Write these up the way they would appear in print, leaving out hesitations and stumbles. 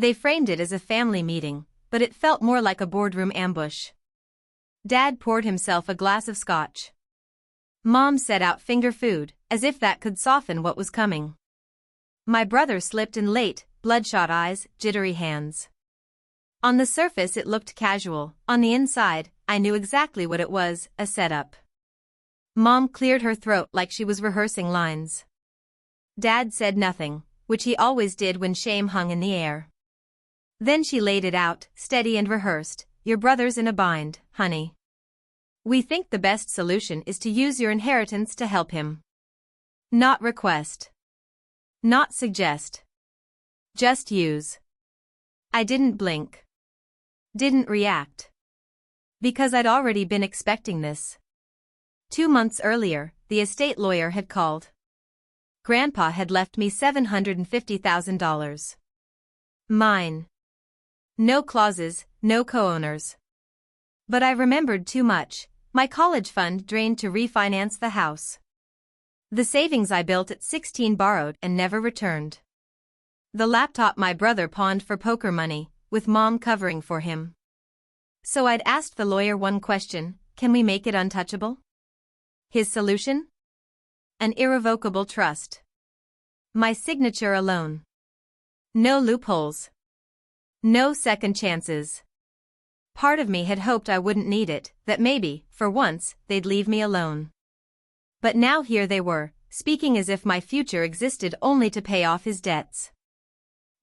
They framed it as a family meeting, but it felt more like a boardroom ambush. Dad poured himself a glass of scotch. Mom set out finger food, as if that could soften what was coming. My brother slipped in late, bloodshot eyes, jittery hands. On the surface it looked casual, on the inside, I knew exactly what it was, a setup. Mom cleared her throat like she was rehearsing lines. Dad said nothing, which he always did when shame hung in the air. Then she laid it out, steady and rehearsed. Your brother's in a bind, honey. We think the best solution is to use your inheritance to help him. Not request. Not suggest. Just use. I didn't blink. Didn't react. Because I'd already been expecting this. 2 months earlier, the estate lawyer had called. Grandpa had left me $750,000. Mine. No clauses, no co-owners. But I remembered too much. My college fund drained to refinance the house. The savings I built at 16 borrowed and never returned. The laptop my brother pawned for poker money, with Mom covering for him. So I'd asked the lawyer one question: can we make it untouchable? His solution? An irrevocable trust. My signature alone. No loopholes. No second chances. Part of me had hoped I wouldn't need it, that maybe, for once, they'd leave me alone. But now here they were, speaking as if my future existed only to pay off his debts.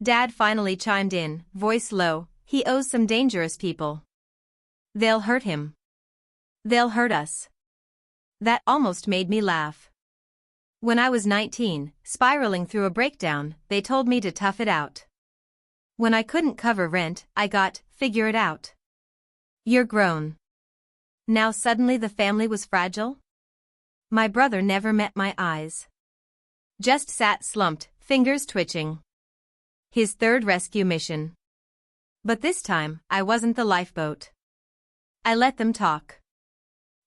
Dad finally chimed in, voice low. He owes some dangerous people. They'll hurt him. They'll hurt us. That almost made me laugh. When I was 19, spiraling through a breakdown, they told me to tough it out. When I couldn't cover rent, I got, figure it out. You're grown. Now suddenly the family was fragile? My brother never met my eyes. Just sat slumped, fingers twitching. His third rescue mission. But this time, I wasn't the lifeboat. I let them talk.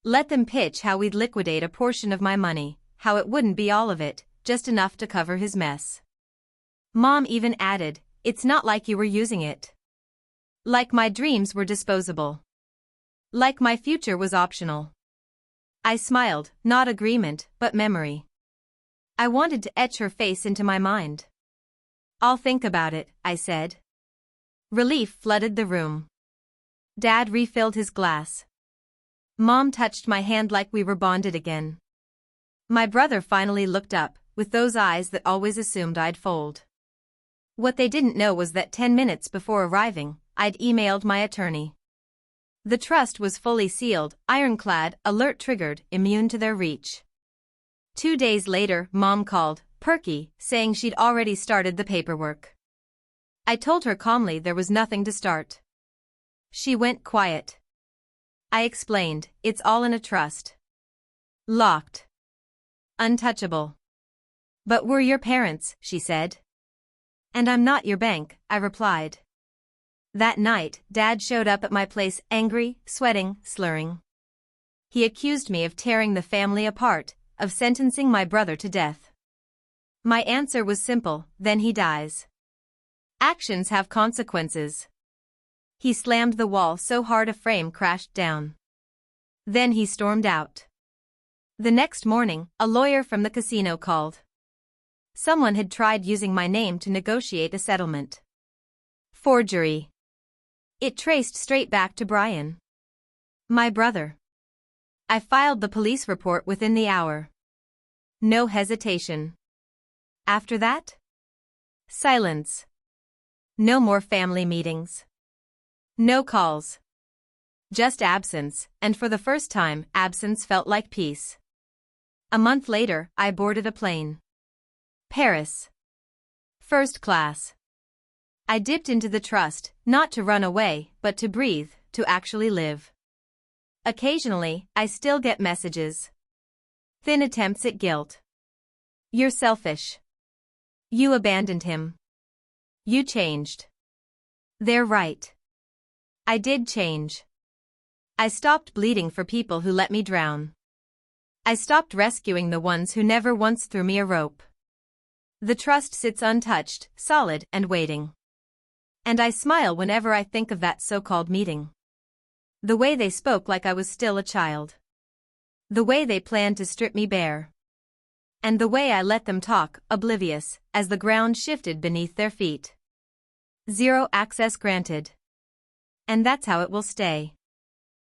Let them pitch how we'd liquidate a portion of my money, how it wouldn't be all of it, just enough to cover his mess. Mom even added, it's not like you were using it. Like my dreams were disposable. Like my future was optional. I smiled, not agreement, but memory. I wanted to etch her face into my mind. I'll think about it, I said. Relief flooded the room. Dad refilled his glass. Mom touched my hand like we were bonded again. My brother finally looked up, with those eyes that always assumed I'd fold. What they didn't know was that 10 minutes before arriving, I'd emailed my attorney. The trust was fully sealed, ironclad, alert triggered, immune to their reach. 2 days later, Mom called, perky, saying she'd already started the paperwork. I told her calmly there was nothing to start. She went quiet. I explained, it's all in a trust. Locked. Untouchable. But we're your parents, she said. And I'm not your bank, I replied. That night, Dad showed up at my place angry, sweating, slurring. He accused me of tearing the family apart, of sentencing my brother to death. My answer was simple: then he dies. Actions have consequences. He slammed the wall so hard a frame crashed down. Then he stormed out. The next morning, a lawyer from the casino called. Someone had tried using my name to negotiate a settlement. Forgery. It traced straight back to Brian. My brother. I filed the police report within the hour. No hesitation. After that? Silence. No more family meetings. No calls. Just absence, and for the first time, absence felt like peace. A month later, I boarded a plane. Paris. First class. I dipped into the trust, not to run away, but to breathe, to actually live. Occasionally, I still get messages. Thin attempts at guilt. You're selfish. You abandoned him. You changed. They're right. I did change. I stopped bleeding for people who let me drown. I stopped rescuing the ones who never once threw me a rope. The trust sits untouched, solid, and waiting. And I smile whenever I think of that so-called meeting. The way they spoke like I was still a child. The way they planned to strip me bare. And the way I let them talk, oblivious, as the ground shifted beneath their feet. Zero access granted. And that's how it will stay.